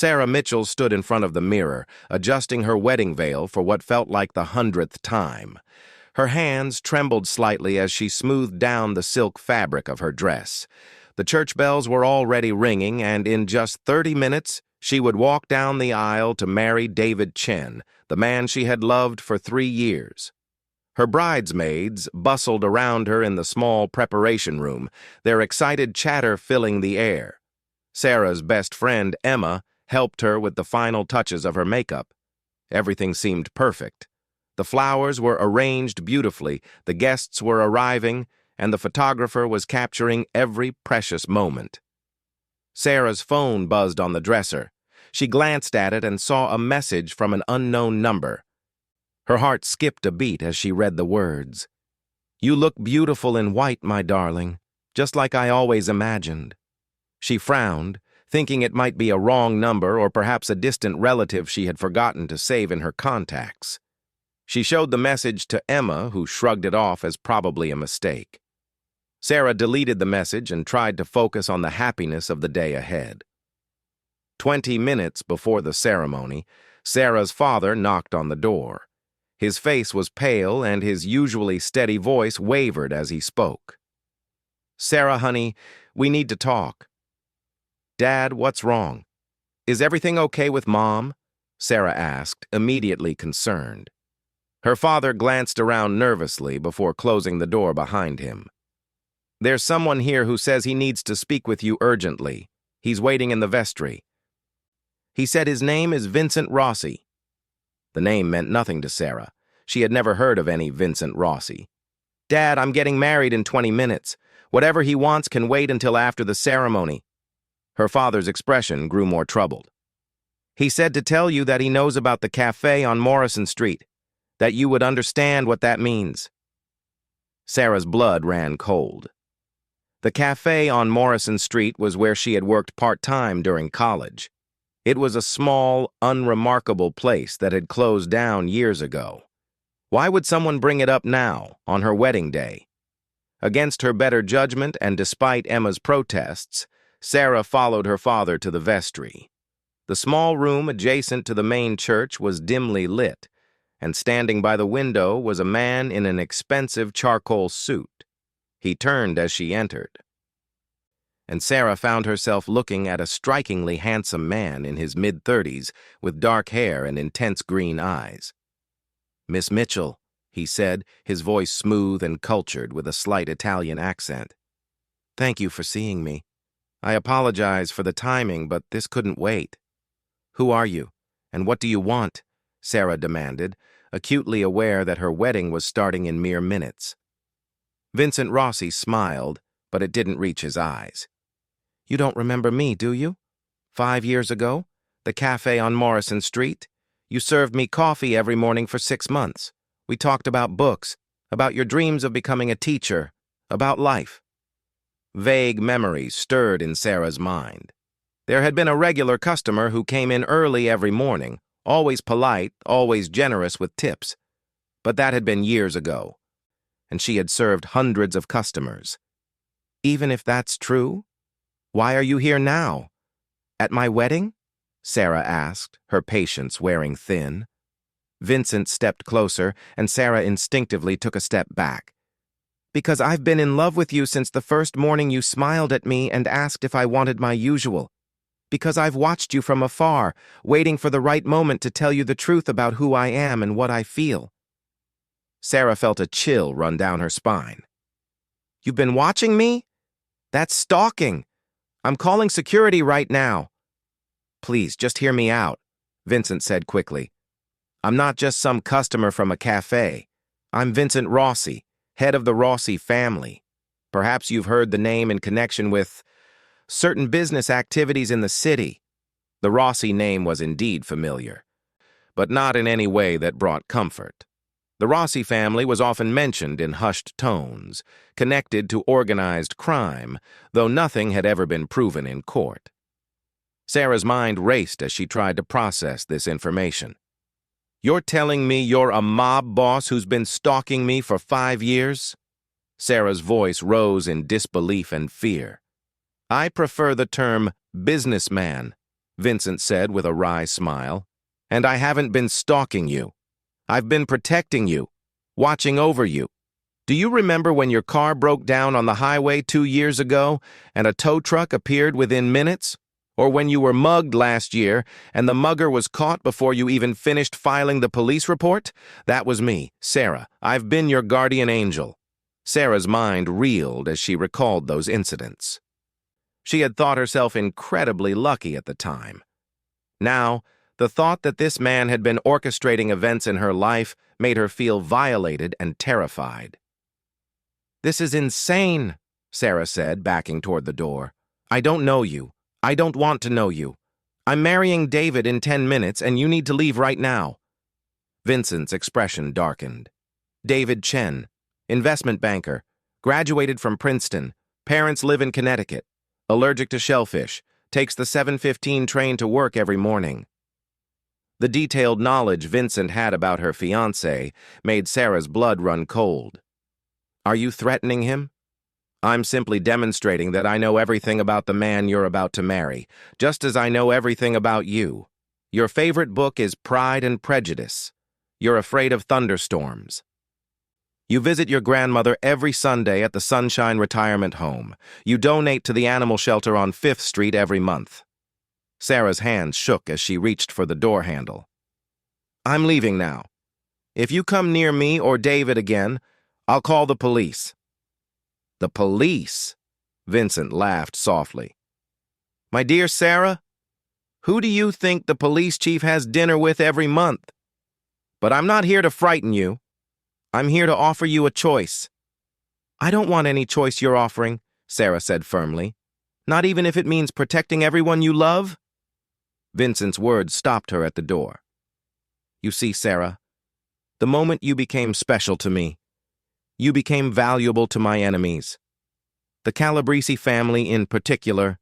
Sarah Mitchell stood in front of the mirror, adjusting her wedding veil for what felt like the 100th time. Her hands trembled slightly as she smoothed down the silk fabric of her dress. The church bells were already ringing, and in just 30 minutes, she would walk down the aisle to marry David Chen, the man she had loved for 3 years. Her bridesmaids bustled around her in the small preparation room, their excited chatter filling the air. Sarah's best friend, Emma, helped her with the final touches of her makeup. Everything seemed perfect. The flowers were arranged beautifully, the guests were arriving, and the photographer was capturing every precious moment. Sarah's phone buzzed on the dresser. She glanced at it and saw a message from an unknown number. Her heart skipped a beat as she read the words. "You look beautiful in white, my darling, just like I always imagined." She frowned, thinking it might be a wrong number or perhaps a distant relative she had forgotten to save in her contacts. She showed the message to Emma, who shrugged it off as probably a mistake. Sarah deleted the message and tried to focus on the happiness of the day ahead. 20 minutes before the ceremony, Sarah's father knocked on the door. His face was pale and his usually steady voice wavered as he spoke. "Sarah, honey, we need to talk." "Dad, what's wrong? Is everything okay with Mom?" Sarah asked, immediately concerned. Her father glanced around nervously before closing the door behind him. "There's someone here who says he needs to speak with you urgently. He's waiting in the vestry. He said his name is Vincent Rossi." The name meant nothing to Sarah. She had never heard of any Vincent Rossi. "Dad, I'm getting married in 20 minutes. Whatever he wants can wait until after the ceremony." Her father's expression grew more troubled. "He said to tell you that he knows about the cafe on Morrison Street, that you would understand what that means." Sarah's blood ran cold. The cafe on Morrison Street was where she had worked part-time during college. It was a small, unremarkable place that had closed down years ago. Why would someone bring it up now, on her wedding day? Against her better judgment and despite Emma's protests, Sarah followed her father to the vestry. The small room adjacent to the main church was dimly lit, and standing by the window was a man in an expensive charcoal suit. He turned as she entered, and Sarah found herself looking at a strikingly handsome man in his mid-30s with dark hair and intense green eyes. "Miss Mitchell," he said, his voice smooth and cultured with a slight Italian accent. "Thank you for seeing me. I apologize for the timing, but this couldn't wait." "Who are you, and what do you want?" Sarah demanded, acutely aware that her wedding was starting in mere minutes. Vincent Rossi smiled, but it didn't reach his eyes. "You don't remember me, do you? 5 years ago, the cafe on Morrison Street? You served me coffee every morning for 6 months. We talked about books, about your dreams of becoming a teacher, about life." Vague memories stirred in Sarah's mind. There had been a regular customer who came in early every morning, always polite, always generous with tips. But that had been years ago, and she had served hundreds of customers. Even if that's true, why are you here now? "At my wedding?" Sarah asked, her patience wearing thin. Vincent stepped closer, and Sarah instinctively took a step back. "Because I've been in love with you since the first morning you smiled at me and asked if I wanted my usual. Because I've watched you from afar, waiting for the right moment to tell you the truth about who I am and what I feel." Sarah felt a chill run down her spine. "You've been watching me? That's stalking. I'm calling security right now." "Please, just hear me out," Vincent said quickly. "I'm not just some customer from a cafe. I'm Vincent Rossi, head of the Rossi family. Perhaps you've heard the name in connection with certain business activities in the city." The Rossi name was indeed familiar, but not in any way that brought comfort. The Rossi family was often mentioned in hushed tones, connected to organized crime, though nothing had ever been proven in court. Sarah's mind raced as she tried to process this information. "You're telling me you're a mob boss who's been stalking me for 5 years?" Sarah's voice rose in disbelief and fear. "I prefer the term businessman. Vincent said with a wry smile. And I haven't been stalking you. I've been protecting you, watching over you. Do you remember when your car broke down on the highway 2 years ago and a tow truck appeared within minutes? Or when you were mugged last year and the mugger was caught before you even finished filing the police report? That was me, Sarah. I've been your guardian angel. Sarah's mind reeled as she recalled those incidents. She had thought herself incredibly lucky at the time. Now, the thought that this man had been orchestrating events in her life made her feel violated and terrified. "This is insane," Sarah said, backing toward the door. "I don't know you. I don't want to know you. I'm marrying David in 10 minutes, and you need to leave right now." Vincent's expression darkened. David Chen, investment banker, graduated from Princeton, parents live in Connecticut, allergic to shellfish, takes the 7:15 train to work every morning. The detailed knowledge Vincent had about her fiancé made Sarah's blood run cold. "Are you threatening him?" "I'm simply demonstrating that I know everything about the man you're about to marry, just as I know everything about you. Your favorite book is Pride and Prejudice. You're afraid of thunderstorms. You visit your grandmother every Sunday at the Sunshine Retirement Home. You donate to the animal shelter on 5th Street every month." Sarah's hands shook as she reached for the door handle. "I'm leaving now. If you come near me or David again, I'll call the police." "The police?" Vincent laughed softly. "My dear Sarah, who do you think the police chief has dinner with every month? But I'm not here to frighten you. I'm here to offer you a choice." "I don't want any choice you're offering," Sarah said firmly. "Not even if it means protecting everyone you love?" Vincent's words stopped her at the door. "You see, Sarah, the moment you became special to me, you became valuable to my enemies. The Calabrese family, in particular,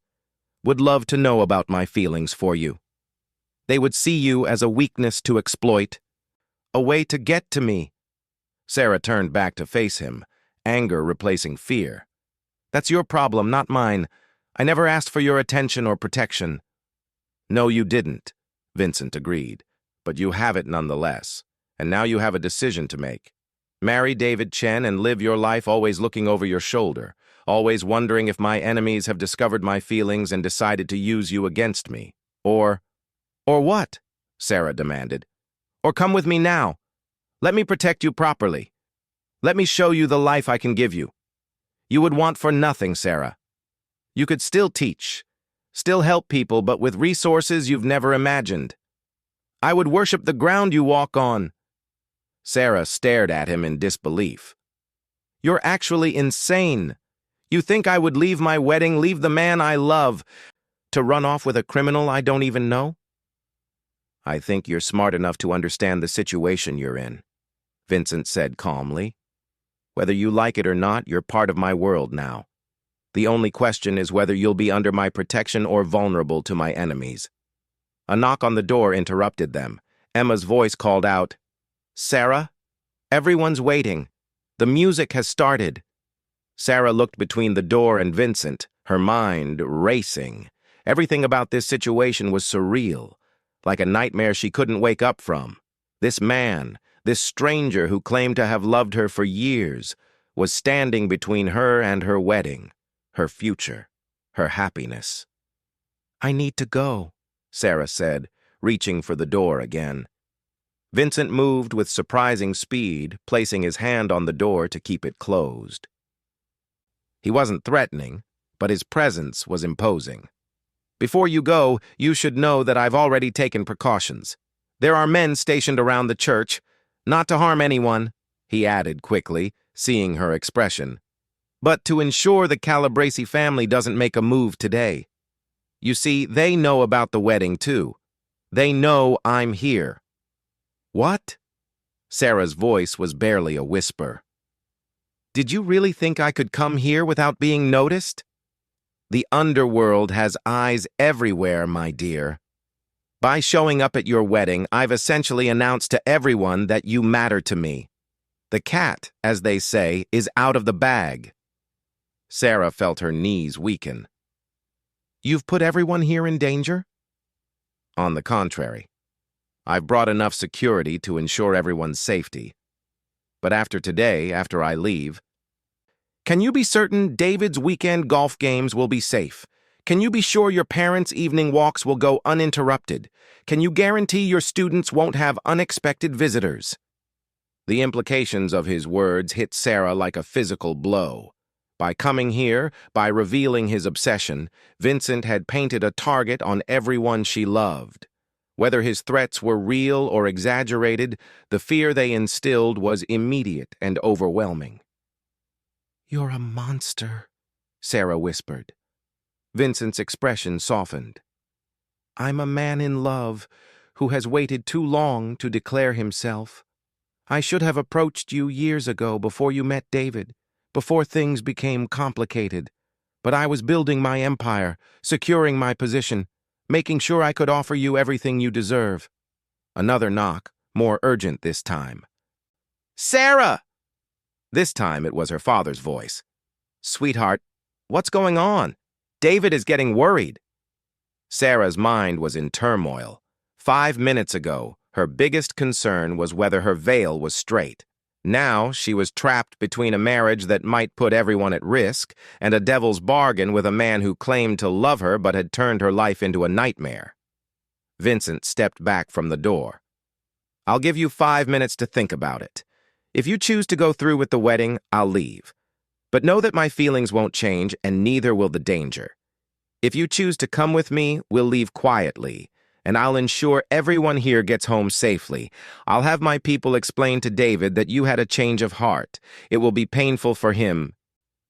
would love to know about my feelings for you. They would see you as a weakness to exploit, a way to get to me." Sarah turned back to face him, anger replacing fear. "That's your problem, not mine. I never asked for your attention or protection." "No, you didn't," Vincent agreed. "But you have it nonetheless, and now you have a decision to make. Marry David Chen and live your life always looking over your shoulder, always wondering if my enemies have discovered my feelings and decided to use you against me. Or what?" Sarah demanded. "Or come with me now. Let me protect you properly. Let me show you the life I can give you. You would want for nothing, Sarah. You could still teach, still help people, but with resources you've never imagined. I would worship the ground you walk on." Sarah stared at him in disbelief. "You're actually insane. You think I would leave my wedding, leave the man I love, to run off with a criminal I don't even know?" "I think you're smart enough to understand the situation you're in," Vincent said calmly. "Whether you like it or not, you're part of my world now. The only question is whether you'll be under my protection or vulnerable to my enemies." A knock on the door interrupted them. Emma's voice called out, "Sarah, everyone's waiting. The music has started." Sarah looked between the door and Vincent, her mind racing. Everything about this situation was surreal, like a nightmare she couldn't wake up from. This man, this stranger who claimed to have loved her for years, was standing between her and her wedding, her future, her happiness. "I need to go," Sarah said, reaching for the door again. Vincent moved with surprising speed, placing his hand on the door to keep it closed. He wasn't threatening, but his presence was imposing. "Before you go, you should know that I've already taken precautions. There are men stationed around the church, not to harm anyone," he added quickly, seeing her expression, "but to ensure the Calabrese family doesn't make a move today. You see, they know about the wedding too. They know I'm here." "What?" Sarah's voice was barely a whisper. "Did you really think I could come here without being noticed? The underworld has eyes everywhere, my dear. By showing up at your wedding, I've essentially announced to everyone that you matter to me. The cat, as they say, is out of the bag." Sarah felt her knees weaken. "You've put everyone here in danger?" On the contrary, I've brought enough security to ensure everyone's safety. But after today, after I leave, can you be certain David's weekend golf games will be safe? Can you be sure your parents' evening walks will go uninterrupted? Can you guarantee your students won't have unexpected visitors? The implications of his words hit Sarah like a physical blow. By coming here, by revealing his obsession, Vincent had painted a target on everyone she loved. Whether his threats were real or exaggerated, the fear they instilled was immediate and overwhelming. "You're a monster," Sarah whispered. Vincent's expression softened. "I'm a man in love who has waited too long to declare himself. I should have approached you years ago before you met David, before things became complicated. But I was building my empire, securing my position, making sure I could offer you everything you deserve." Another knock, more urgent this time. "Sarah!" This time it was her father's voice. "Sweetheart, what's going on? David is getting worried." Sarah's mind was in turmoil. 5 minutes ago, her biggest concern was whether her veil was straight. Now she was trapped between a marriage that might put everyone at risk and a devil's bargain with a man who claimed to love her but had turned her life into a nightmare. Vincent stepped back from the door. "I'll give you 5 minutes to think about it. If you choose to go through with the wedding, I'll leave. But know that my feelings won't change, and neither will the danger. If you choose to come with me, we'll leave quietly, and I'll ensure everyone here gets home safely. I'll have my people explain to David that you had a change of heart. It will be painful for him,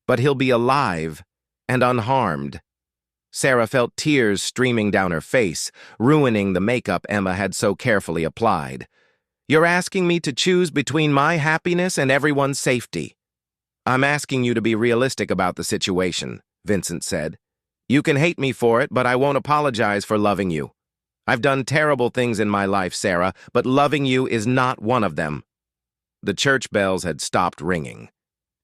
but he'll be alive and unharmed." Sarah felt tears streaming down her face, ruining the makeup Emma had so carefully applied. "You're asking me to choose between my happiness and everyone's safety." "I'm asking you to be realistic about the situation," Vincent said. "You can hate me for it, but I won't apologize for loving you. I've done terrible things in my life, Sarah, but loving you is not one of them." The church bells had stopped ringing.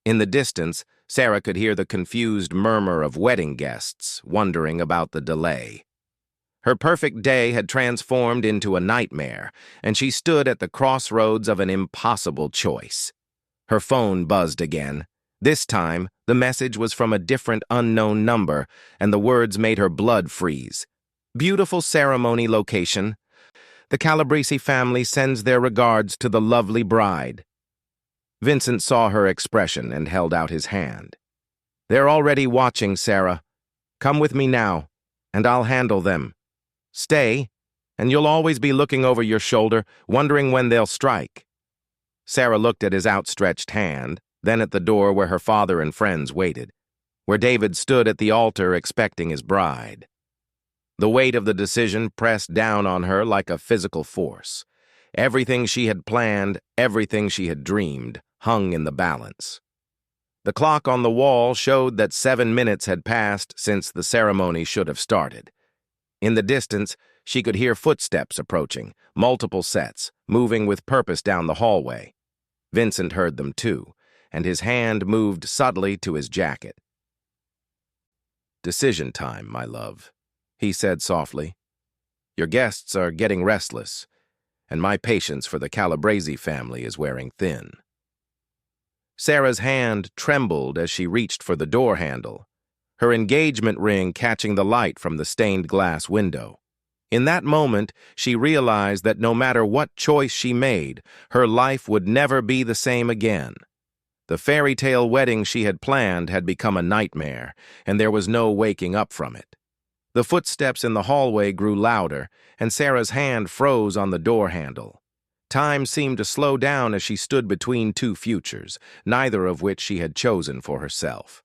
In the distance, Sarah could hear the confused murmur of wedding guests, wondering about the delay. Her perfect day had transformed into a nightmare, and she stood at the crossroads of an impossible choice. Her phone buzzed again. This time, the message was from a different unknown number, and the words made her blood freeze. "Beautiful ceremony location. The Calabrese family sends their regards to the lovely bride." Vincent saw her expression and held out his hand. "They're already watching, Sarah. Come with me now, and I'll handle them. Stay, and you'll always be looking over your shoulder, wondering when they'll strike." Sarah looked at his outstretched hand, then at the door where her father and friends waited, where David stood at the altar expecting his bride. The weight of the decision pressed down on her like a physical force. Everything she had planned, everything she had dreamed, hung in the balance. The clock on the wall showed that 7 minutes had passed since the ceremony should have started. In the distance, she could hear footsteps approaching, multiple sets, moving with purpose down the hallway. Vincent heard them too, and his hand moved subtly to his jacket. "Decision time, my love," he said softly. "Your guests are getting restless, and my patience for the Calabrese family is wearing thin." Sarah's hand trembled as she reached for the door handle, her engagement ring catching the light from the stained glass window. In that moment, she realized that no matter what choice she made, her life would never be the same again. The fairy tale wedding she had planned had become a nightmare, and there was no waking up from it. The footsteps in the hallway grew louder, and Sarah's hand froze on the door handle. Time seemed to slow down as she stood between two futures, neither of which she had chosen for herself.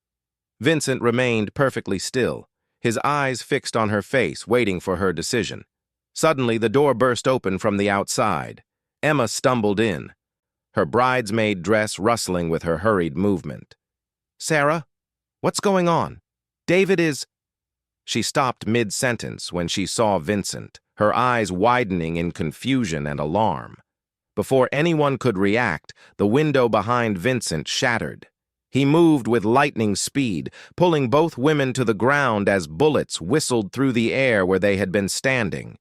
Vincent remained perfectly still, his eyes fixed on her face, waiting for her decision. Suddenly, the door burst open from the outside. Emma stumbled in, her bridesmaid dress rustling with her hurried movement. "Sarah, what's going on? David is—" She stopped mid-sentence when she saw Vincent, her eyes widening in confusion and alarm. Before anyone could react, the window behind Vincent shattered. He moved with lightning speed, pulling both women to the ground as bullets whistled through the air where they had been standing.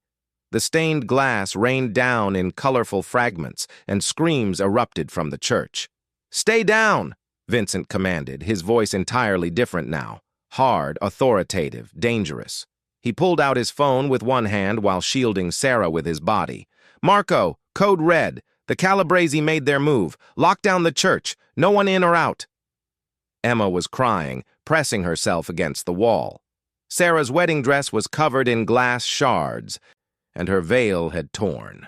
The stained glass rained down in colorful fragments, and screams erupted from the church. "Stay down!" Vincent commanded, his voice entirely different now. Hard, authoritative, dangerous. He pulled out his phone with one hand while shielding Sarah with his body. "Marco, code red. The Calabrese made their move. Lock down the church. No one in or out." Emma was crying, pressing herself against the wall. Sarah's wedding dress was covered in glass shards, and her veil had torn.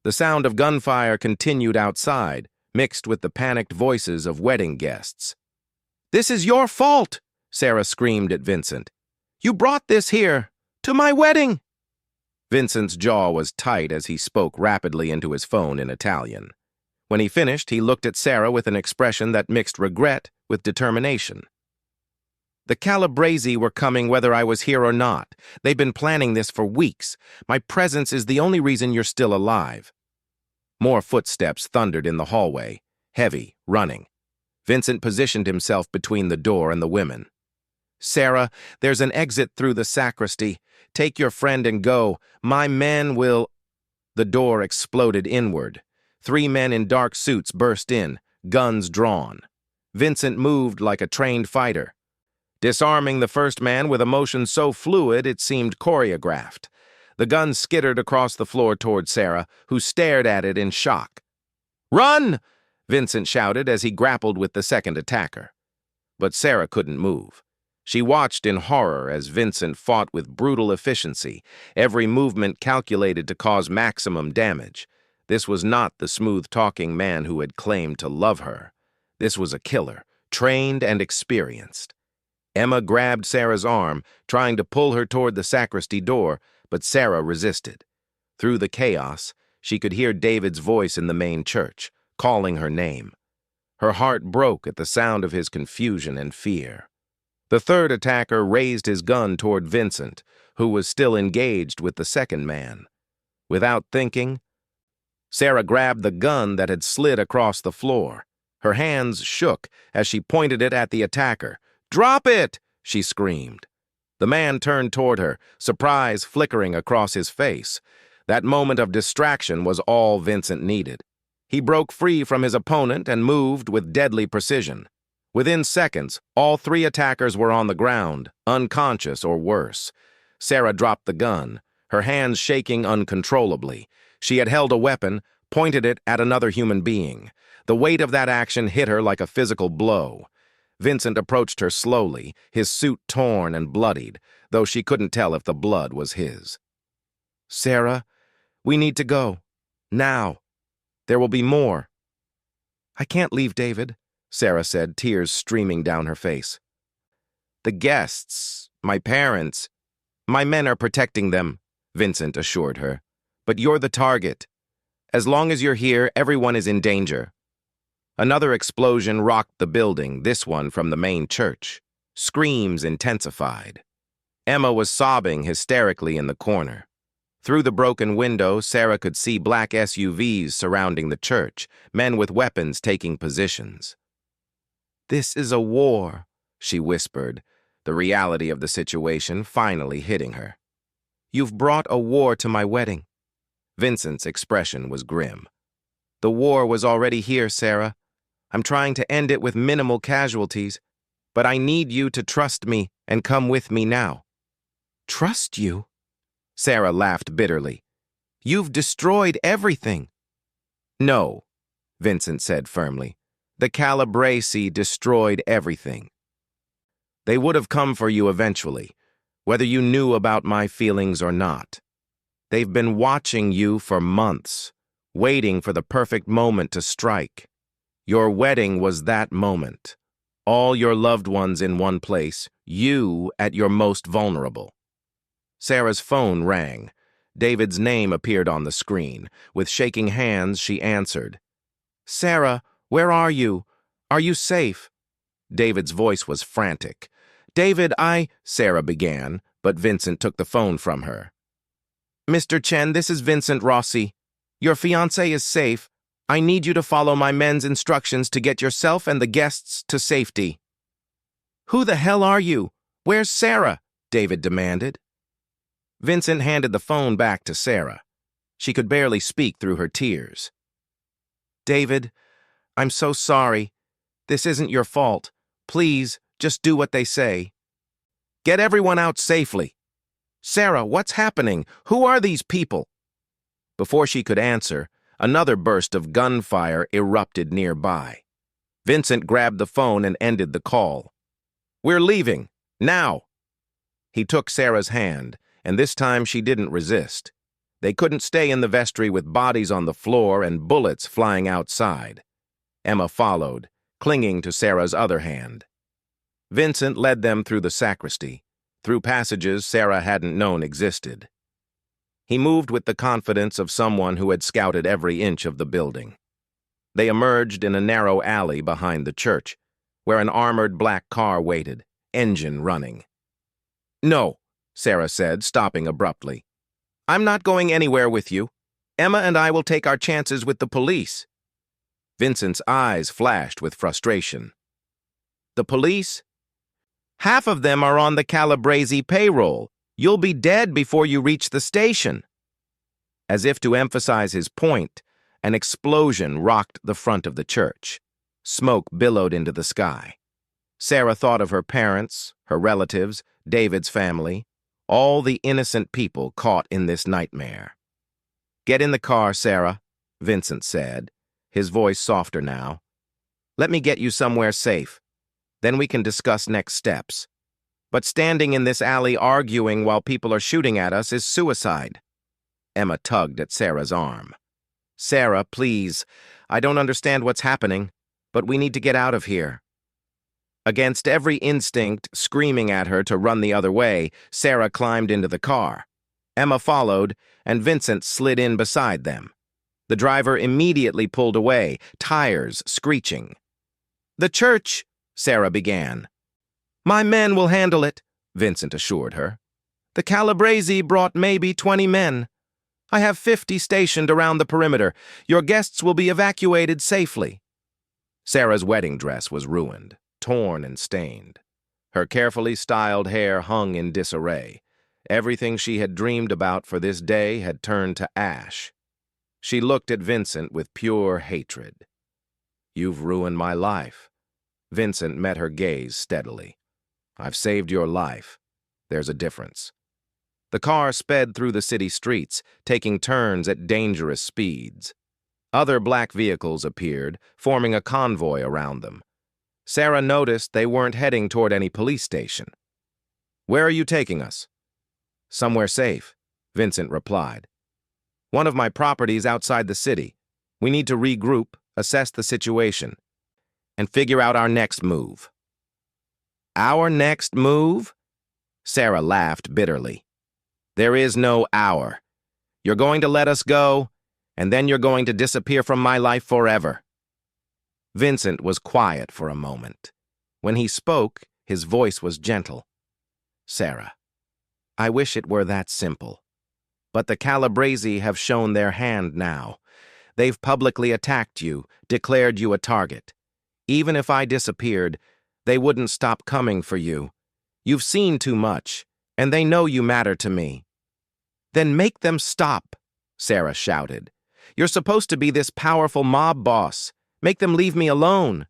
The sound of gunfire continued outside, mixed with the panicked voices of wedding guests. "This is your fault!" Sarah screamed at Vincent. "You brought this here, to my wedding!" Vincent's jaw was tight as he spoke rapidly into his phone in Italian. When he finished, he looked at Sarah with an expression that mixed regret with determination. "The Calabrese were coming whether I was here or not. They've been planning this for weeks. My presence is the only reason you're still alive." More footsteps thundered in the hallway, heavy, running. Vincent positioned himself between the door and the women. "Sarah, there's an exit through the sacristy. Take your friend and go. My men will—" The door exploded inward. 3 men in dark suits burst in, guns drawn. Vincent moved like a trained fighter, disarming the first man with a motion so fluid it seemed choreographed. The gun skittered across the floor toward Sarah, who stared at it in shock. "Run!" Vincent shouted as he grappled with the second attacker. But Sarah couldn't move. She watched in horror as Vincent fought with brutal efficiency, every movement calculated to cause maximum damage. This was not the smooth-talking man who had claimed to love her. This was a killer, trained and experienced. Emma grabbed Sarah's arm, trying to pull her toward the sacristy door, but Sarah resisted. Through the chaos, she could hear David's voice in the main church, calling her name. Her heart broke at the sound of his confusion and fear. The third attacker raised his gun toward Vincent, who was still engaged with the second man. Without thinking, Sarah grabbed the gun that had slid across the floor. Her hands shook as she pointed it at the attacker. "Drop it!" she screamed. The man turned toward her, surprise flickering across his face. That moment of distraction was all Vincent needed. He broke free from his opponent and moved with deadly precision. Within seconds, all 3 attackers were on the ground, unconscious or worse. Sarah dropped the gun, her hands shaking uncontrollably. She had held a weapon, pointed it at another human being. The weight of that action hit her like a physical blow. Vincent approached her slowly, his suit torn and bloodied, though she couldn't tell if the blood was his. "Sarah, we need to go. Now. There will be more." "I can't leave David," Sarah said, tears streaming down her face. "The guests, my parents, my men are protecting them," Vincent assured her. "But you're the target. As long as you're here, everyone is in danger." Another explosion rocked the building, this one from the main church. Screams intensified. Emma was sobbing hysterically in the corner. Through the broken window, Sarah could see black SUVs surrounding the church, men with weapons taking positions. "This is a war," she whispered, the reality of the situation finally hitting her. "You've brought a war to my wedding." Vincent's expression was grim. "The war was already here, Sarah. I'm trying to end it with minimal casualties, but I need you to trust me and come with me now." "Trust you?" Sarah laughed bitterly. "You've destroyed everything." "No," Vincent said firmly. "The Calabrese destroyed everything. They would have come for you eventually, whether you knew about my feelings or not. They've been watching you for months, waiting for the perfect moment to strike. Your wedding was that moment. All your loved ones in one place, you at your most vulnerable." Sarah's phone rang. David's name appeared on the screen. With shaking hands, she answered. "Sarah, where are you? Are you safe?" David's voice was frantic. "David, Sarah began, but Vincent took the phone from her. "Mr. Chen, this is Vincent Rossi. Your fiancé is safe. I need you to follow my men's instructions to get yourself and the guests to safety." "Who the hell are you? Where's Sarah?" David demanded. Vincent handed the phone back to Sarah. She could barely speak through her tears. "David, I'm so sorry. This isn't your fault. Please, just do what they say. Get everyone out safely. Sarah, what's happening? Who are these people?" Before she could answer, another burst of gunfire erupted nearby. Vincent grabbed the phone and ended the call. "We're leaving. Now!" He took Sarah's hand, and this time she didn't resist. They couldn't stay in the vestry with bodies on the floor and bullets flying outside. Emma followed, clinging to Sarah's other hand. Vincent led them through the sacristy, through passages Sarah hadn't known existed. He moved with the confidence of someone who had scouted every inch of the building. They emerged in a narrow alley behind the church, where an armored black car waited, engine running. "No," Sarah said, stopping abruptly. "I'm not going anywhere with you. Emma and I will take our chances with the police." Vincent's eyes flashed with frustration. "The police? Half of them are on the Calabrese payroll. You'll be dead before you reach the station." As if to emphasize his point, an explosion rocked the front of the church. Smoke billowed into the sky. Sarah thought of her parents, her relatives, David's family, all the innocent people caught in this nightmare. "Get in the car, Sarah," Vincent said, his voice softer now. "Let me get you somewhere safe. Then we can discuss next steps. But standing in this alley arguing while people are shooting at us is suicide." Emma tugged at Sarah's arm. "Sarah, please. I don't understand what's happening, but we need to get out of here." Against every instinct screaming at her to run the other way, Sarah climbed into the car. Emma followed, and Vincent slid in beside them. The driver immediately pulled away, tires screeching. "The church," Sarah began. "My men will handle it," Vincent assured her. "The Calabrese brought maybe 20 men. I have 50 stationed around the perimeter. Your guests will be evacuated safely." Sarah's wedding dress was ruined, torn and stained. Her carefully styled hair hung in disarray. Everything she had dreamed about for this day had turned to ash. She looked at Vincent with pure hatred. "You've ruined my life." Vincent met her gaze steadily. "I've saved your life. There's a difference." The car sped through the city streets, taking turns at dangerous speeds. Other black vehicles appeared, forming a convoy around them. Sarah noticed they weren't heading toward any police station. "Where are you taking us?" "Somewhere safe," Vincent replied. "One of my properties outside the city. We need to regroup, assess the situation, and figure out our next move." "Our next move?" Sarah laughed bitterly. "There is no our. You're going to let us go, and then you're going to disappear from my life forever." Vincent was quiet for a moment. When he spoke, his voice was gentle. "Sarah, I wish it were that simple. But the Calabrese have shown their hand now. They've publicly attacked you, declared you a target. Even if I disappeared, they wouldn't stop coming for you. You've seen too much, and they know you matter to me." "Then make them stop," Sarah shouted. "You're supposed to be this powerful mob boss. Make them leave me alone."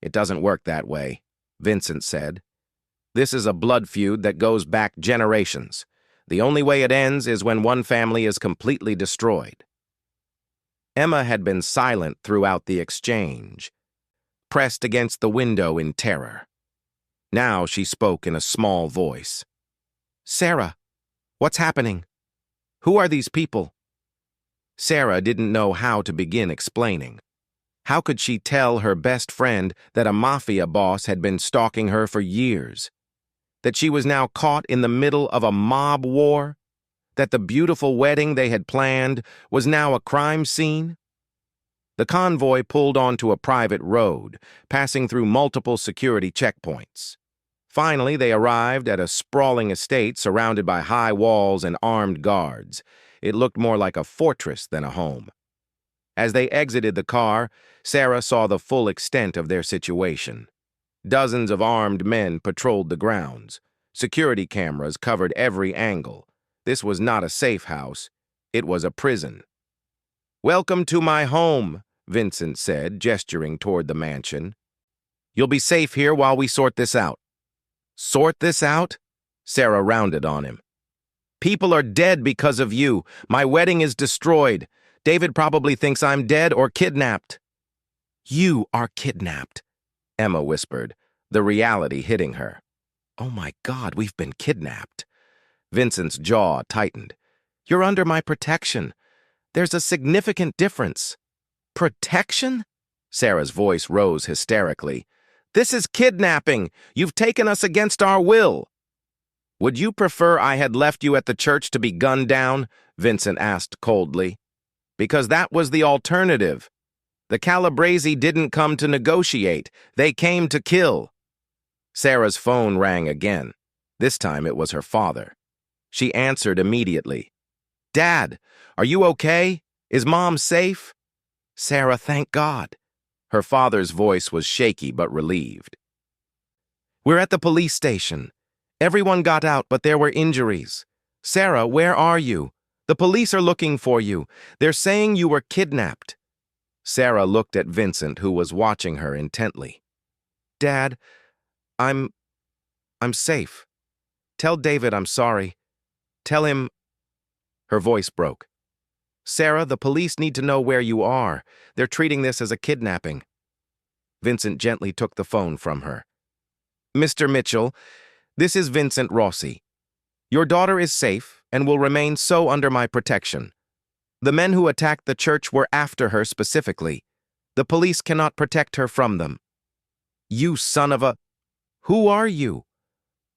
"It doesn't work that way," Vincent said. "This is a blood feud that goes back generations. The only way it ends is when one family is completely destroyed." Emma had been silent throughout the exchange, pressed against the window in terror. Now she spoke in a small voice. "Sarah, what's happening? Who are these people?" Sarah didn't know how to begin explaining. How could she tell her best friend that a mafia boss had been stalking her for years? That she was now caught in the middle of a mob war? That the beautiful wedding they had planned was now a crime scene? The convoy pulled onto a private road, passing through multiple security checkpoints. Finally, they arrived at a sprawling estate surrounded by high walls and armed guards. It looked more like a fortress than a home. As they exited the car, Sarah saw the full extent of their situation. Dozens of armed men patrolled the grounds. Security cameras covered every angle. This was not a safe house. It was a prison. "Welcome to my home," Vincent said, gesturing toward the mansion. "You'll be safe here while we sort this out." "Sort this out?" Sarah rounded on him. "People are dead because of you. My wedding is destroyed. David probably thinks I'm dead or kidnapped." "You are kidnapped," Emma whispered, the reality hitting her. "Oh my God, we've been kidnapped." Vincent's jaw tightened. "You're under my protection. There's a significant difference." "Protection?" Sarah's voice rose hysterically. "This is kidnapping. You've taken us against our will." "Would you prefer I had left you at the church to be gunned down?" Vincent asked coldly. "Because that was the alternative. The Calabresi didn't come to negotiate. They came to kill." Sarah's phone rang again. This time it was her father. She answered immediately. "Dad, are you okay? Is Mom safe?" "Sarah, thank God." Her father's voice was shaky but relieved. "We're at the police station. Everyone got out, but there were injuries. Sarah, where are you? The police are looking for you. They're saying you were kidnapped." Sarah looked at Vincent, who was watching her intently. "Dad, I'm safe. Tell David I'm sorry. Tell him—" Her voice broke. "Sarah, the police need to know where you are. They're treating this as a kidnapping." Vincent gently took the phone from her. "Mr. Mitchell, this is Vincent Rossi. Your daughter is safe and will remain so under my protection. The men who attacked the church were after her specifically. The police cannot protect her from them." "You son of a— Who are you?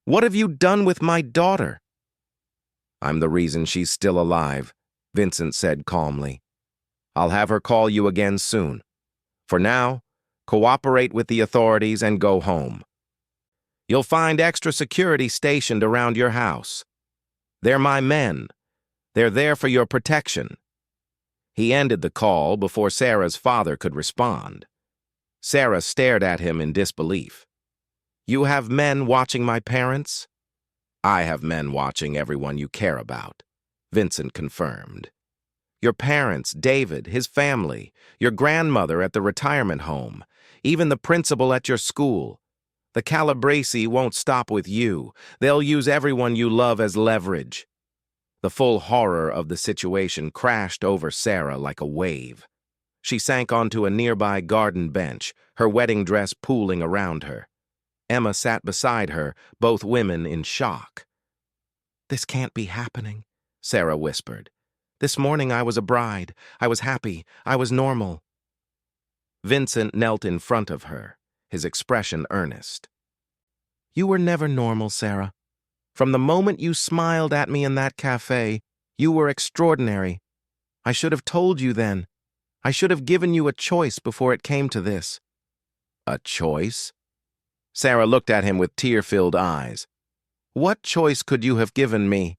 What have you done with my daughter?" "I'm the reason she's still alive," Vincent said calmly. "I'll have her call you again soon. For now, cooperate with the authorities and go home. You'll find extra security stationed around your house. They're my men. They're there for your protection." He ended the call before Sarah's father could respond. Sarah stared at him in disbelief. "You have men watching my parents?" "I have men watching everyone you care about," Vincent confirmed. "Your parents, David, his family, your grandmother at the retirement home, even the principal at your school. The Calabresi won't stop with you. They'll use everyone you love as leverage." The full horror of the situation crashed over Sarah like a wave. She sank onto a nearby garden bench, her wedding dress pooling around her. Emma sat beside her, both women in shock. "This can't be happening," Sarah whispered. "This morning I was a bride. I was happy. I was normal." Vincent knelt in front of her, his expression earnest. "You were never normal, Sarah. From the moment you smiled at me in that cafe, you were extraordinary. I should have told you then. I should have given you a choice before it came to this." "A choice?" Sarah looked at him with tear-filled eyes. "What choice could you have given me?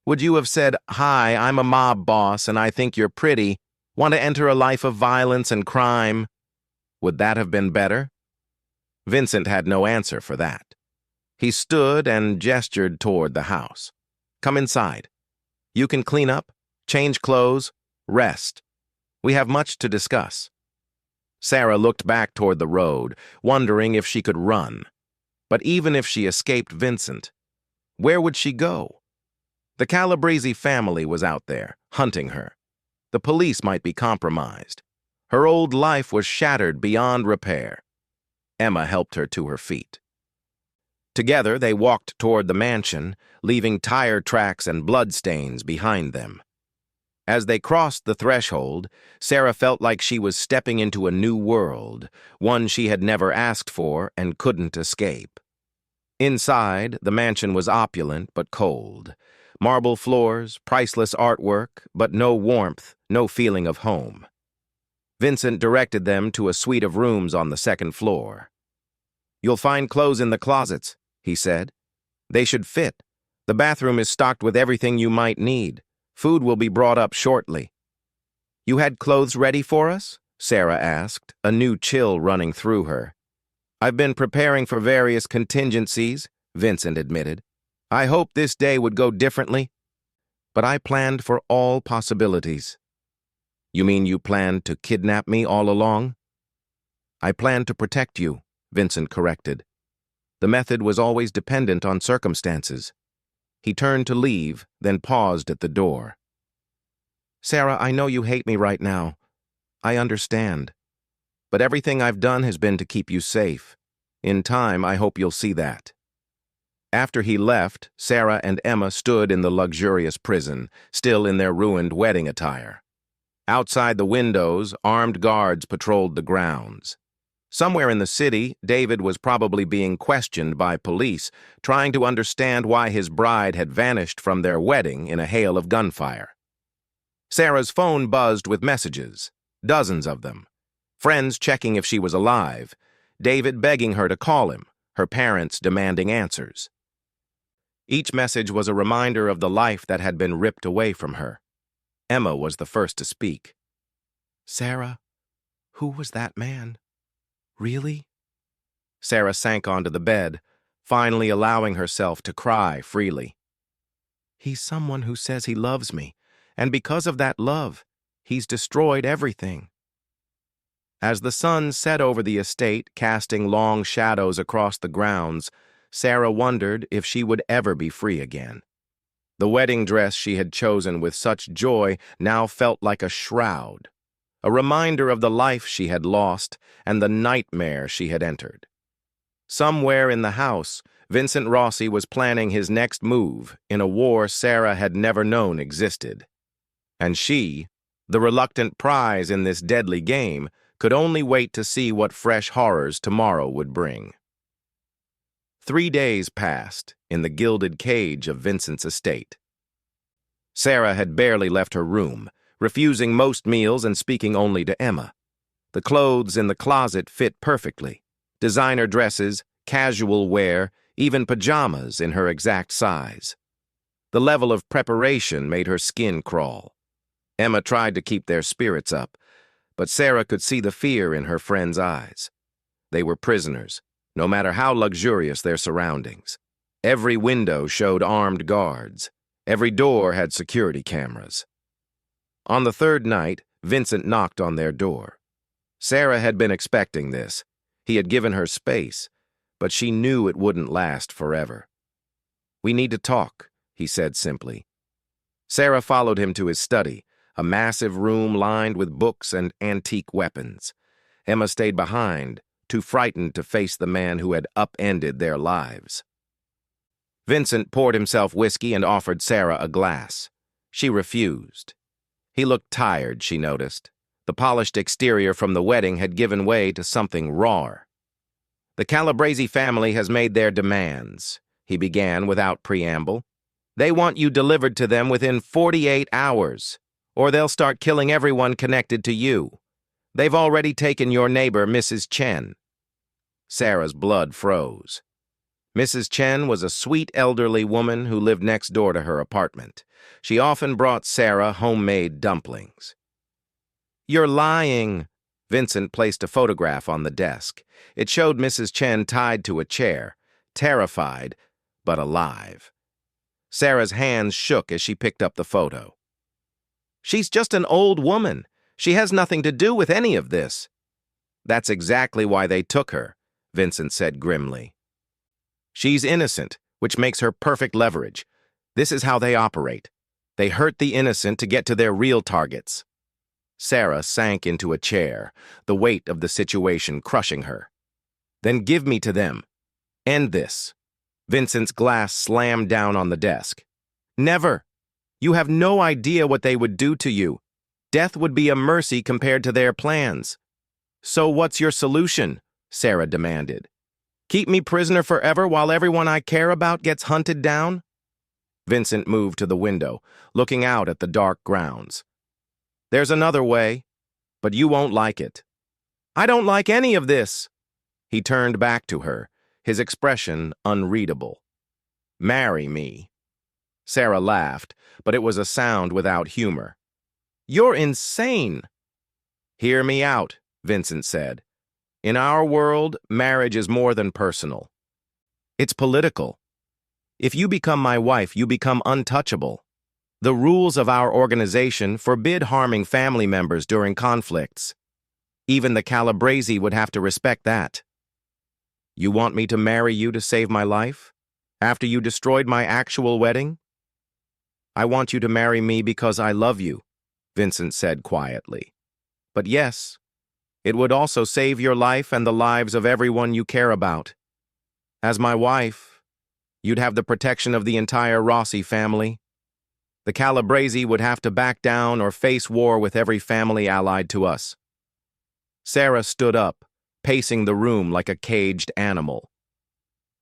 Would you have said, 'Hi, I'm a mob boss and I think you're pretty. Want to enter a life of violence and crime?' Would that have been better?" Vincent had no answer for that. He stood and gestured toward the house. "Come inside. You can clean up, change clothes, rest. We have much to discuss." Sarah looked back toward the road, wondering if she could run. But even if she escaped Vincent, where would she go? The Calabresi family was out there, hunting her. The police might be compromised. Her old life was shattered beyond repair. Emma helped her to her feet. Together, they walked toward the mansion, leaving tire tracks and bloodstains behind them. As they crossed the threshold, Sarah felt like she was stepping into a new world, one she had never asked for and couldn't escape. Inside, the mansion was opulent but cold. Marble floors, priceless artwork, but no warmth, no feeling of home. Vincent directed them to a suite of rooms on the second floor. "You'll find clothes in the closets," he said. "They should fit. The bathroom is stocked with everything you might need. Food will be brought up shortly." "You had clothes ready for us?" Sarah asked, a new chill running through her. "I've been preparing for various contingencies," Vincent admitted. "I hoped this day would go differently." but I planned for all possibilities. You mean you planned to kidnap me all along? I planned to protect you, Vincent corrected. The method was always dependent on circumstances. He turned to leave, then paused at the door. Sarah, I know you hate me right now. I understand. But everything I've done has been to keep you safe. In time, I hope you'll see that. After he left, Sarah and Emma stood in the luxurious prison, still in their ruined wedding attire. Outside the windows, armed guards patrolled the grounds. Somewhere in the city, David was probably being questioned by police, trying to understand why his bride had vanished from their wedding in a hail of gunfire. Sarah's phone buzzed with messages, dozens of them. Friends checking if she was alive, David begging her to call him, her parents demanding answers. Each message was a reminder of the life that had been ripped away from her. Emma was the first to speak. Sarah, who was that man? Really? Sarah sank onto the bed, finally allowing herself to cry freely. He's someone who says he loves me, and because of that love, he's destroyed everything. As the sun set over the estate, casting long shadows across the grounds, Sarah wondered if she would ever be free again. The wedding dress she had chosen with such joy now felt like a shroud, a reminder of the life she had lost and the nightmare she had entered. Somewhere in the house, Vincent Rossi was planning his next move in a war Sarah had never known existed. And she, the reluctant prize in this deadly game, could only wait to see what fresh horrors tomorrow would bring. 3 days passed in the gilded cage of Vincent's estate. Sarah had barely left her room, refusing most meals and speaking only to Emma. The clothes in the closet fit perfectly. Designer dresses, casual wear, even pajamas in her exact size. The level of preparation made her skin crawl. Emma tried to keep their spirits up, but Sarah could see the fear in her friend's eyes. They were prisoners, no matter how luxurious their surroundings. Every window showed armed guards. Every door had security cameras. On the third night, Vincent knocked on their door. Sarah had been expecting this. He had given her space, but she knew it wouldn't last forever. "We need to talk," he said simply. Sarah followed him to his study, a massive room lined with books and antique weapons. Emma stayed behind, too frightened to face the man who had upended their lives. Vincent poured himself whiskey and offered Sarah a glass. She refused. He looked tired, she noticed. The polished exterior from the wedding had given way to something rawer. "The Calabrese family has made their demands," he began without preamble. "They want you delivered to them within 48 hours, or they'll start killing everyone connected to you. They've already taken your neighbor, Mrs. Chen." Sarah's blood froze. Mrs. Chen was a sweet elderly woman who lived next door to her apartment. She often brought Sarah homemade dumplings. "You're lying." Vincent placed a photograph on the desk. It showed Mrs. Chen tied to a chair, terrified, but alive. Sarah's hands shook as she picked up the photo. "She's just an old woman. She has nothing to do with any of this." "That's exactly why they took her," Vincent said grimly. "She's innocent, which makes her perfect leverage. This is how they operate. They hurt the innocent to get to their real targets." Sarah sank into a chair, the weight of the situation crushing her. "Then give me to them. End this." Vincent's glass slammed down on the desk. "Never. You have no idea what they would do to you. Death would be a mercy compared to their plans." "So what's your solution?" Sarah demanded. "Keep me prisoner forever while everyone I care about gets hunted down?" Vincent moved to the window, looking out at the dark grounds. "There's another way, but you won't like it." "I don't like any of this." He turned back to her, his expression unreadable. "Marry me." Sarah laughed, but it was a sound without humor. "You're insane." "Hear me out," Vincent said. "In our world, marriage is more than personal. It's political. If you become my wife, you become untouchable. The rules of our organization forbid harming family members during conflicts. Even the Calabrese would have to respect that. You want me to marry you to save my life? After you destroyed my actual wedding? I want you to marry me because I love you, Vincent said quietly. But yes, it would also save your life and the lives of everyone you care about. As my wife, you'd have the protection of the entire Rossi family. The Calabrese would have to back down or face war with every family allied to us. Sarah stood up, pacing the room like a caged animal.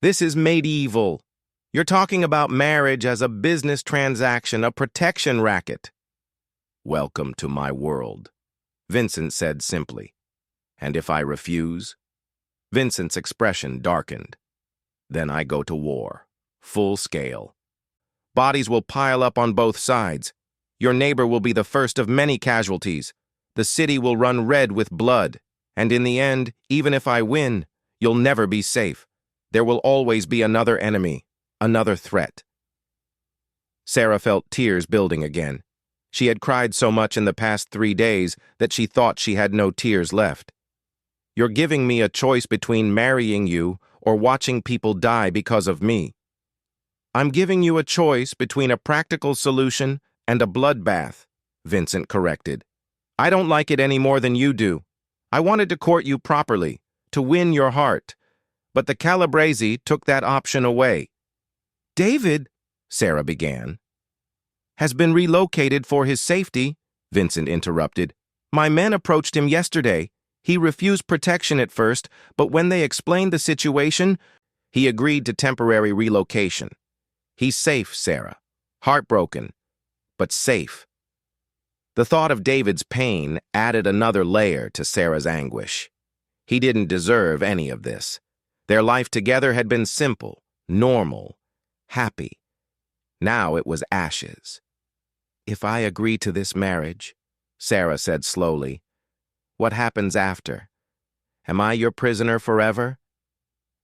This is medieval. You're talking about marriage as a business transaction, a protection racket. Welcome to my world, Vincent said simply. And if I refuse? Vincent's expression darkened. Then I go to war, full scale. Bodies will pile up on both sides. Your neighbor will be the first of many casualties. The city will run red with blood. And in the end, even if I win, you'll never be safe. There will always be another enemy, another threat. Sarah felt tears building again. She had cried so much in the past 3 days that she thought she had no tears left. You're giving me a choice between marrying you or watching people die because of me. I'm giving you a choice between a practical solution and a bloodbath, Vincent corrected. I don't like it any more than you do. I wanted to court you properly, to win your heart, but the Calabrese took that option away. David, Sarah began, has been relocated for his safety, Vincent interrupted. My men approached him yesterday. He refused protection at first, but when they explained the situation, he agreed to temporary relocation. He's safe, Sarah. Heartbroken, but safe. The thought of David's pain added another layer to Sarah's anguish. He didn't deserve any of this. Their life together had been simple, normal, happy. Now it was ashes. If I agree to this marriage, Sarah said slowly, what happens after? Am I your prisoner forever?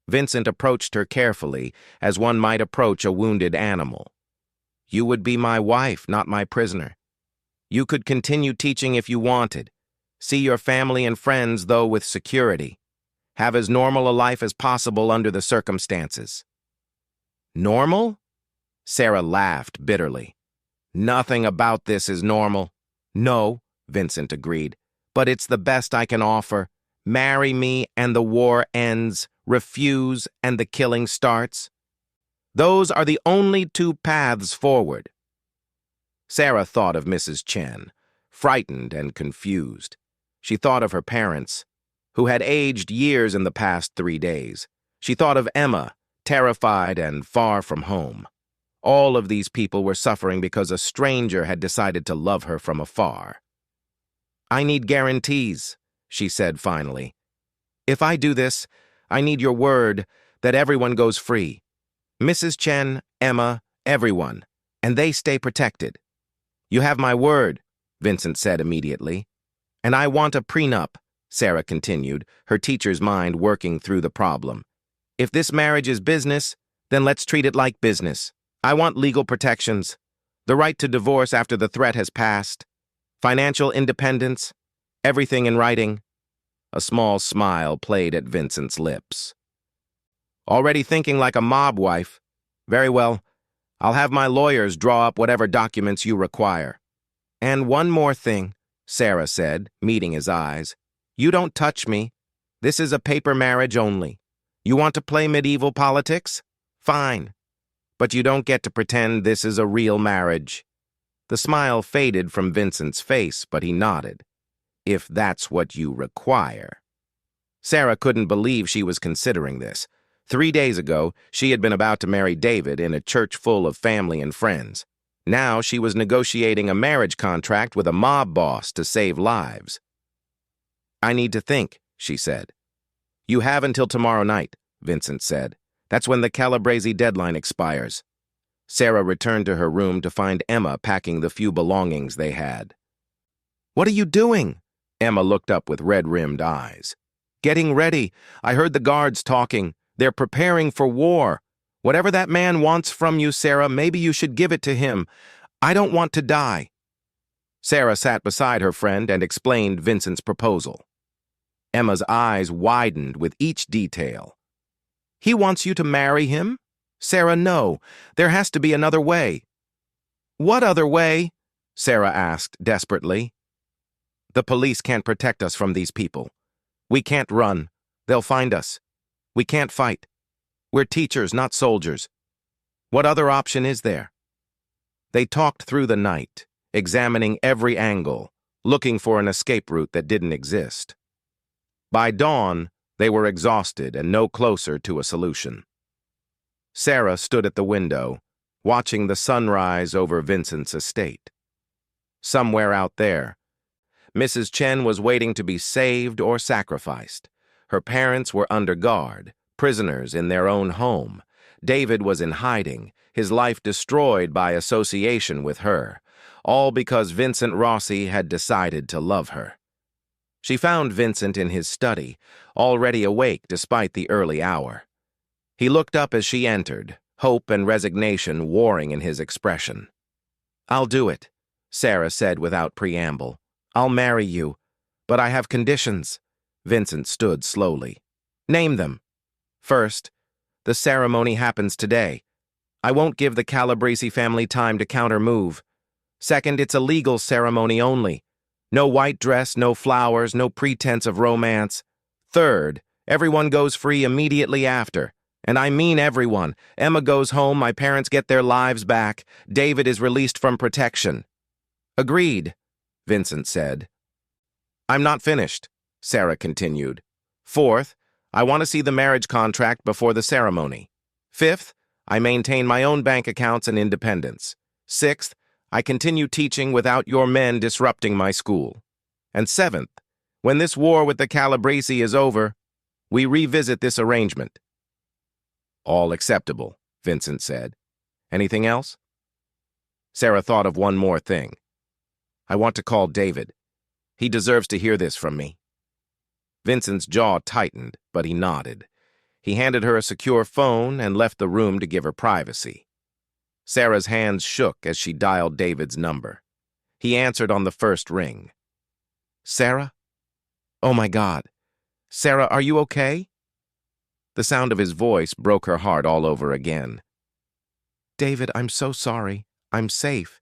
Vincent approached her carefully, as one might approach a wounded animal. You would be my wife, not my prisoner. You could continue teaching if you wanted. See your family and friends, though, with security. Have as normal a life as possible under the circumstances. Normal? Sarah laughed bitterly. Nothing about this is normal. No, Vincent agreed, but it's the best I can offer. Marry me and the war ends. Refuse and the killing starts. Those are the only 2 paths forward. Sarah thought of Mrs. Chen, frightened and confused. She thought of her parents, who had aged years in the past 3 days. She thought of Emma, terrified and far from home. All of these people were suffering because a stranger had decided to love her from afar. I need guarantees, she said finally. If I do this, I need your word that everyone goes free. Mrs. Chen, Emma, everyone, and they stay protected. You have my word, Vincent said immediately. And I want a prenup, Sarah continued, her teacher's mind working through the problem. If this marriage is business, then let's treat it like business. I want legal protections, the right to divorce after the threat has passed, financial independence, everything in writing. A small smile played at Vincent's lips. Already thinking like a mob wife? Very well. I'll have my lawyers draw up whatever documents you require. And one more thing, Sarah said, meeting his eyes. You don't touch me. This is a paper marriage only. You want to play medieval politics? Fine. But you don't get to pretend this is a real marriage. The smile faded from Vincent's face, but he nodded. If that's what you require. Sarah couldn't believe she was considering this. 3 days ago, she had been about to marry David in a church full of family and friends. Now she was negotiating a marriage contract with a mob boss to save lives. I need to think, she said. You have until tomorrow night, Vincent said. That's when the Calabrese deadline expires. Sarah returned to her room to find Emma packing the few belongings they had. What are you doing? Emma looked up with red-rimmed eyes. Getting ready. I heard the guards talking. They're preparing for war. Whatever that man wants from you, Sarah, maybe you should give it to him. I don't want to die. Sarah sat beside her friend and explained Vincent's proposal. Emma's eyes widened with each detail. He wants you to marry him? Sarah, no. There has to be another way. What other way? Sarah asked desperately. The police can't protect us from these people. We can't run. They'll find us. We can't fight. We're teachers, not soldiers. What other option is there? They talked through the night, examining every angle, looking for an escape route that didn't exist. By dawn, they were exhausted and no closer to a solution. Sarah stood at the window, watching the sunrise over Vincent's estate. Somewhere out there, Mrs. Chen was waiting to be saved or sacrificed. Her parents were under guard, prisoners in their own home. David was in hiding, his life destroyed by association with her, all because Vincent Rossi had decided to love her. She found Vincent in his study, already awake despite the early hour. He looked up as she entered, hope and resignation warring in his expression. I'll do it, Sarah said without preamble. I'll marry you, but I have conditions. Vincent stood slowly. Name them. First, the ceremony happens today. I won't give the Calabrese family time to counter-move. Second, it's a legal ceremony only. No white dress, no flowers, no pretense of romance. Third, everyone goes free immediately after. And I mean everyone. Emma goes home, my parents get their lives back. David is released from protection. Agreed, Vincent said. I'm not finished, Sarah continued. Fourth, I want to see the marriage contract before the ceremony. Fifth, I maintain my own bank accounts and independence. Sixth, I continue teaching without your men disrupting my school. And seventh, when this war with the Calabrese is over, we revisit this arrangement. All acceptable, Vincent said. Anything else? Sarah thought of one more thing. I want to call David. He deserves to hear this from me. Vincent's jaw tightened, but he nodded. He handed her a secure phone and left the room to give her privacy. Sarah's hands shook as she dialed David's number. He answered on the first ring. Sarah? Oh my God. Sarah, are you okay? The sound of his voice broke her heart all over again. David, I'm so sorry. I'm safe.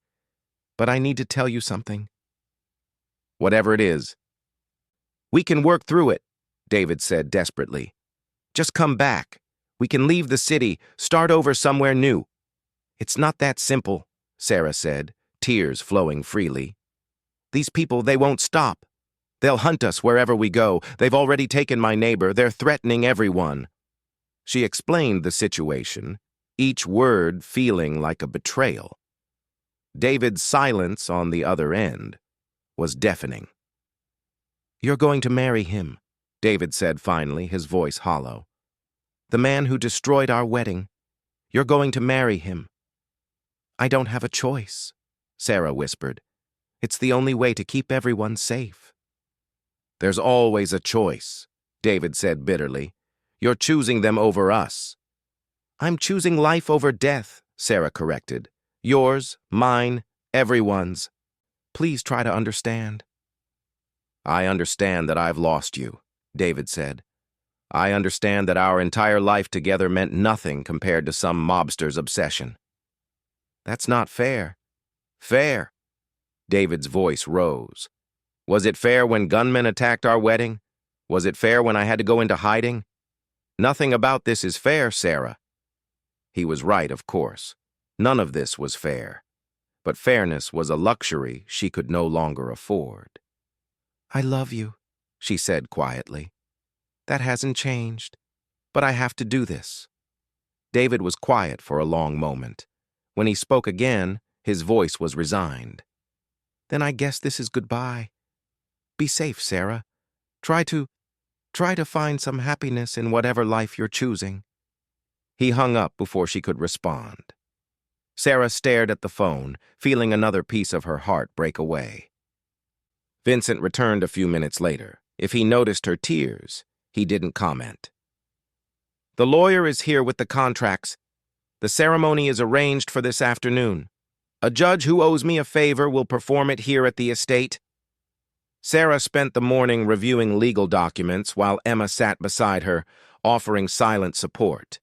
But I need to tell you something. Whatever it is. We can work through it, David said desperately. Just come back. We can leave the city, start over somewhere new. It's not that simple, Sarah said, tears flowing freely. These people, they won't stop. They'll hunt us wherever we go. They've already taken my neighbor. They're threatening everyone. She explained the situation, each word feeling like a betrayal. David's silence on the other end was deafening. You're going to marry him, David said finally, his voice hollow. The man who destroyed our wedding. You're going to marry him. I don't have a choice, Sarah whispered. It's the only way to keep everyone safe. There's always a choice, David said bitterly. You're choosing them over us. I'm choosing life over death, Sarah corrected. Yours, mine, everyone's. Please try to understand. I understand that I've lost you, David said. I understand that our entire life together meant nothing compared to some mobster's obsession. That's not fair. Fair. David's voice rose. Was it fair when gunmen attacked our wedding? Was it fair when I had to go into hiding? Nothing about this is fair, Sarah. He was right, of course. None of this was fair. But fairness was a luxury she could no longer afford. I love you, she said quietly. That hasn't changed. But I have to do this. David was quiet for a long moment. When he spoke again, his voice was resigned. Then I guess this is goodbye. Be safe, Sarah. Try to find some happiness in whatever life you're choosing. He hung up before she could respond. Sarah stared at the phone, feeling another piece of her heart break away. Vincent returned a few minutes later. If he noticed her tears, he didn't comment. The lawyer is here with the contracts. The ceremony is arranged for this afternoon. A judge who owes me a favor will perform it here at the estate. Sarah spent the morning reviewing legal documents while Emma sat beside her, offering silent support.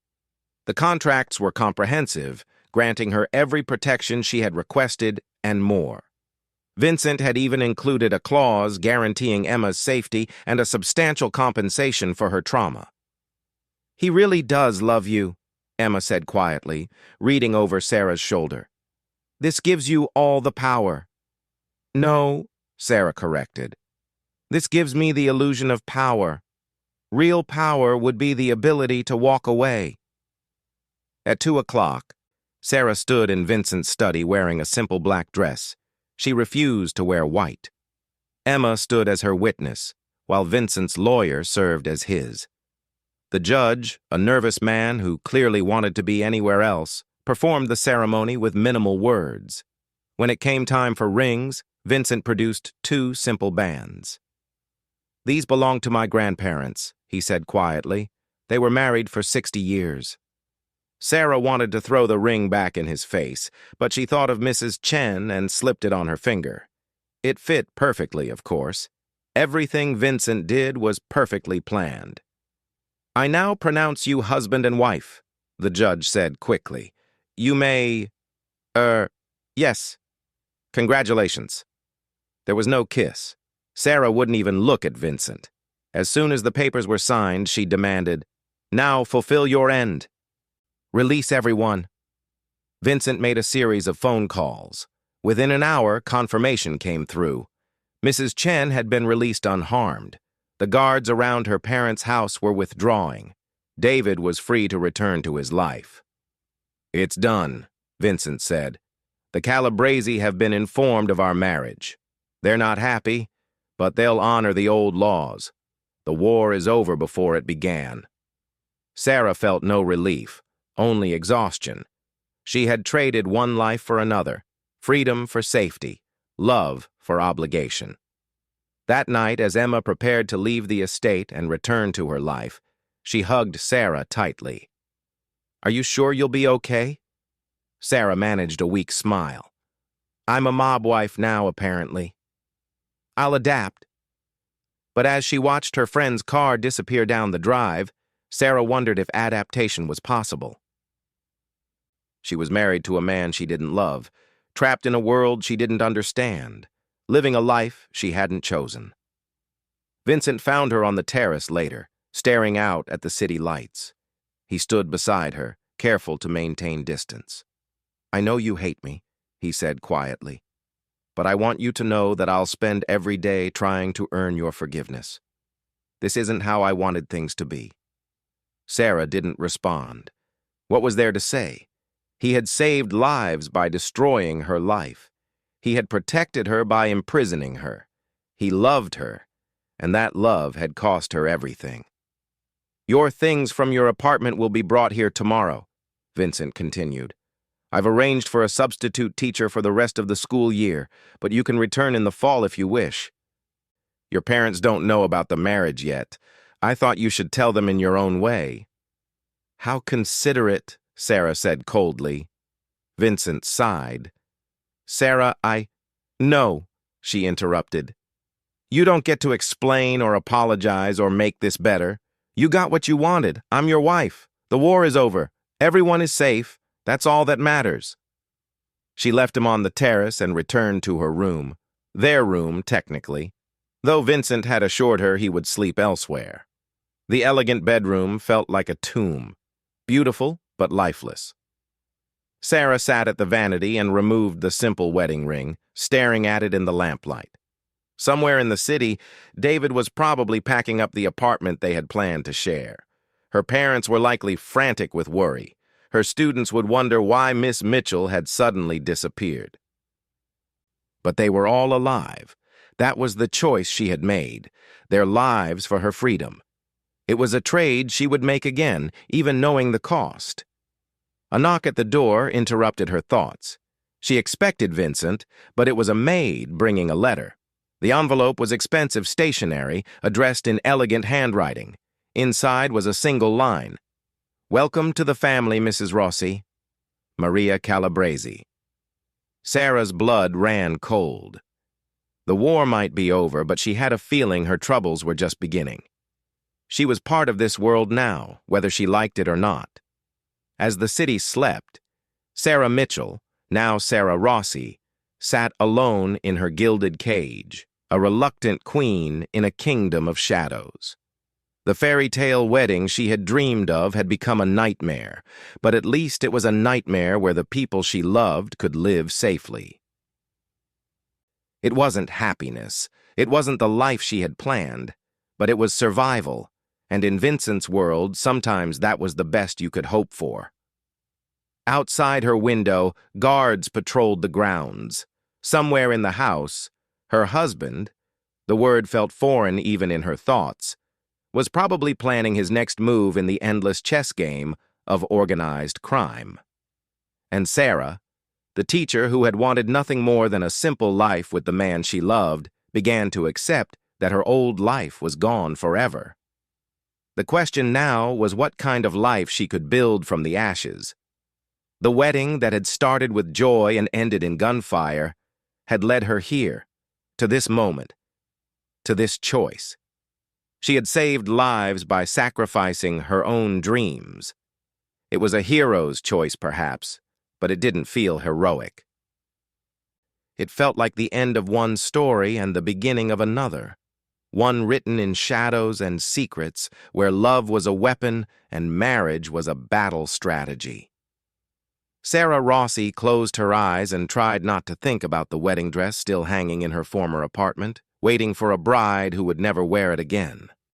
The contracts were comprehensive, granting her every protection she had requested and more. Vincent had even included a clause guaranteeing Emma's safety and a substantial compensation for her trauma. "He really does love you," Emma said quietly, reading over Sarah's shoulder. "This gives you all the power." "No," Sarah corrected. "This gives me the illusion of power. Real power would be the ability to walk away." At 2 o'clock, Sarah stood in Vincent's study wearing a simple black dress. She refused to wear white. Emma stood as her witness, while Vincent's lawyer served as his. The judge, a nervous man who clearly wanted to be anywhere else, performed the ceremony with minimal words. When it came time for rings, Vincent produced 2 simple bands. "These belong to my grandparents," he said quietly. "They were married for 60 years. Sarah wanted to throw the ring back in his face, but she thought of Mrs. Chen and slipped it on her finger. It fit perfectly, of course. Everything Vincent did was perfectly planned. "I now pronounce you husband and wife," the judge said quickly. "You may... yes. Congratulations." There was no kiss. Sarah wouldn't even look at Vincent. As soon as the papers were signed, she demanded, "Now fulfill your end. Release everyone." Vincent made a series of phone calls. Within an hour, confirmation came through. Mrs. Chen had been released unharmed. The guards around her parents' house were withdrawing. David was free to return to his life. "It's done," Vincent said. "The Calabresi have been informed of our marriage. They're not happy, but they'll honor the old laws. The war is over before it began." Sarah felt no relief, only exhaustion. She had traded one life for another, freedom for safety, love for obligation. That night, as Emma prepared to leave the estate and return to her life, she hugged Sarah tightly. "Are you sure you'll be okay?" Sarah managed a weak smile. "I'm a mob wife now, apparently. I'll adapt." But as she watched her friend's car disappear down the drive, Sarah wondered if adaptation was possible. She was married to a man she didn't love, trapped in a world she didn't understand, living a life she hadn't chosen. Vincent found her on the terrace later, staring out at the city lights. He stood beside her, careful to maintain distance. "I know you hate me," he said quietly, "but I want you to know that I'll spend every day trying to earn your forgiveness. This isn't how I wanted things to be." Sarah didn't respond. What was there to say? He had saved lives by destroying her life. He had protected her by imprisoning her. He loved her, and that love had cost her everything. "Your things from your apartment will be brought here tomorrow," Vincent continued. "I've arranged for a substitute teacher for the rest of the school year, but you can return in the fall if you wish. Your parents don't know about the marriage yet. I thought you should tell them in your own way." "How considerate," Sarah said coldly. Vincent sighed. "Sarah, No," she interrupted. "You don't get to explain or apologize or make this better. You got what you wanted. I'm your wife. The war is over. Everyone is safe. That's all that matters." She left him on the terrace and returned to her room. Their room, technically, though Vincent had assured her he would sleep elsewhere. The elegant bedroom felt like a tomb, beautiful but lifeless. Sarah sat at the vanity and removed the simple wedding ring, staring at it in the lamplight. Somewhere in the city, David was probably packing up the apartment they had planned to share. Her parents were likely frantic with worry. Her students would wonder why Miss Mitchell had suddenly disappeared. But they were all alive. That was the choice she had made, their lives for her freedom. It was a trade she would make again, even knowing the cost. A knock at the door interrupted her thoughts. She expected Vincent, but it was a maid bringing a letter. The envelope was expensive stationery, addressed in elegant handwriting. Inside was a single line. "Welcome to the family, Mrs. Rossi. Maria Calabresi." Sarah's blood ran cold. The war might be over, but she had a feeling her troubles were just beginning. She was part of this world now, whether she liked it or not. As the city slept, Sarah Mitchell, now Sarah Rossi, sat alone in her gilded cage, a reluctant queen in a kingdom of shadows. The fairy tale wedding she had dreamed of had become a nightmare, but at least it was a nightmare where the people she loved could live safely. It wasn't happiness, it wasn't the life she had planned, but it was survival, and in Vincent's world, sometimes that was the best you could hope for. Outside her window, guards patrolled the grounds. Somewhere in the house, her husband, the word felt foreign even in her thoughts, was probably planning his next move in the endless chess game of organized crime. And Sarah, the teacher who had wanted nothing more than a simple life with the man she loved, began to accept that her old life was gone forever. The question now was what kind of life she could build from the ashes. The wedding that had started with joy and ended in gunfire had led her here, to this moment, to this choice. She had saved lives by sacrificing her own dreams. It was a hero's choice, perhaps, but it didn't feel heroic. It felt like the end of one story and the beginning of another, one written in shadows and secrets, where love was a weapon and marriage was a battle strategy. Sarah Rossi closed her eyes and tried not to think about the wedding dress still hanging in her former apartment, waiting for a bride who would never wear it again.